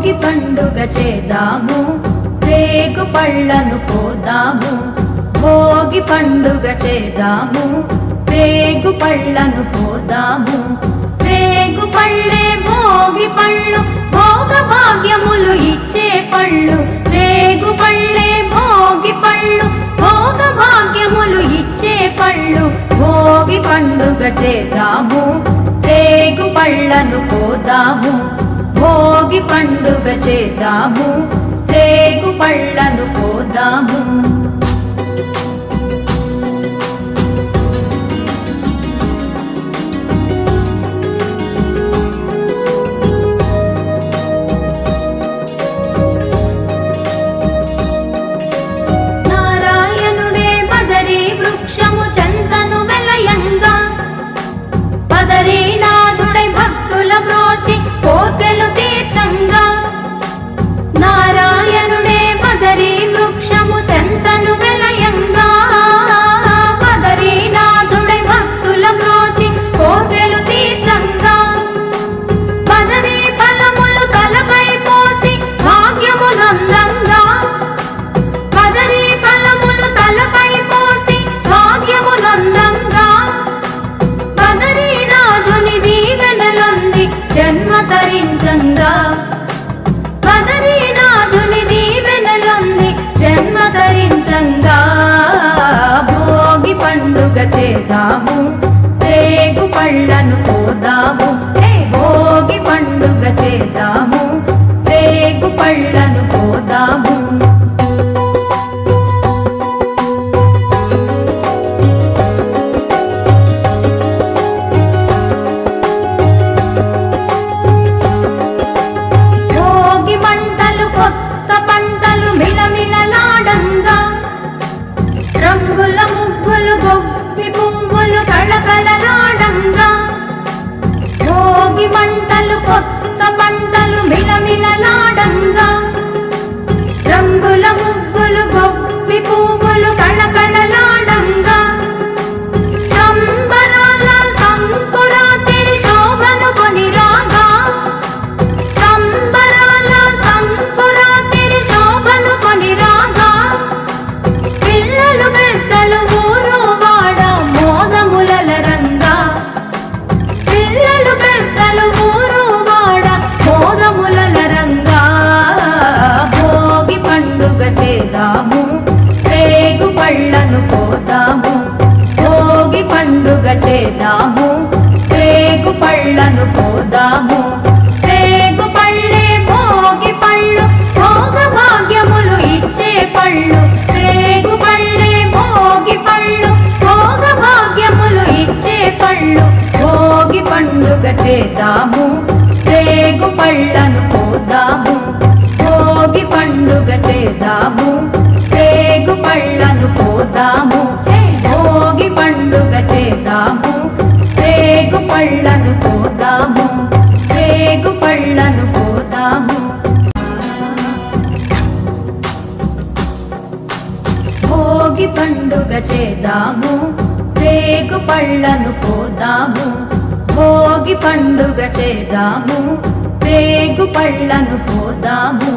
భోగి పండుగ చేద్దాము, రేగు పళ్ళను పోదాము. భోగి పండుగ చేద్దాము, రేగు పళ్ళను పోదాము. రేగు పళ్ళే భోగి పళ్ళు, భోగ భాగ్యములు ఇచ్చే పళ్ళు. రేగు పళ్ళే భోగి పళ్ళు, భోగ భాగ్యములు ఇచ్చే పళ్ళు. భోగి పండుగ చేద్దాము, రేగు పళ్ళను పోదాము. భోగి పండుగ చేద్దాము, రేగు పళ్ళను పోదాము. నారాయణుడే బదరీ వృక్షము చెంతను వెలయంగా, బదరీనాథుడై భక్తుల బ్రోచి కోర్కెలు తీర్చంగా. నారాయణుడే బదరీ వృక్షము చెంతను వెలయంగా, బదరీనాథుడై భక్తుల బ్రోచి కోర్కెలు తీర్చంగా. బదరీ ఫలములు తలపై పోసి భాగ్యమునందంగా, బదరీ ఫలములు తలపై పోసి భాగ్యమునందంగా. బదరీనాథుని దీవెనలొంది జన్మ తరించంగా, బదరీనాథుని దీవెనలొంది జన్మ తరించంగా. భోగి పండుగ చేద్దాము, రేగు పళ్ళను పోదాము. భోగి పండుగ చేద్దాము, రేగు పళ్ళను పోదాము. భోగి మంటలు కొత్త పంటలు మిలమిలలాడంగా, రంగుల ముగ్గులు గొప్పి పువ్వులు కళకళలాడంగా. భోగి మంటలు కొత్త పంటలు మిలమిలలాడంగా, రంగుల ముగ్గులు గొప్పి పువ్వులు కళకళలాడంగా. సంబరాల సంకురాతిరి శోభను కొని రాగా, సంబరాల సంకురాతిరి శోభను కొని రాగా. పిల్లలు పెద్దలు ఊరు వాడ మోదములరంగా, పిల్లలు పెద్దలు ఊరు వాడ మోదములరంగా. భోగి పండుగ చేద్దాము, రేగు పళ్ళను పోదాము. భోగి పండుగ చేద్దాము, రేగు పళ్ళను పోదాము. రేగు పళ్ళే భోగి పళ్ళు, భోగ భాగ్యములు ఇచ్చే పళ్ళు. రేగు పళ్ళే భోగి పళ్ళు, భోగ భాగ్యములు ఇచ్చే పళ్ళు. భోగి పండుగ చేద్దాము, రేగు పళ్ళను పోదాము. భోగి పండుగ చేద్దాము, రేగు పళ్ళను పోదాము. భోగి పండుగ చేద్దాము, రేగు పళ్ళను పోదాము. రేగు పళ్ళను పోదాము. భోగి పండుగ చేద్దాము, రేగు పళ్ళను పోదాము. భోగి పండుగ చేద్దాము, రేగు పళ్ళను పోదాము.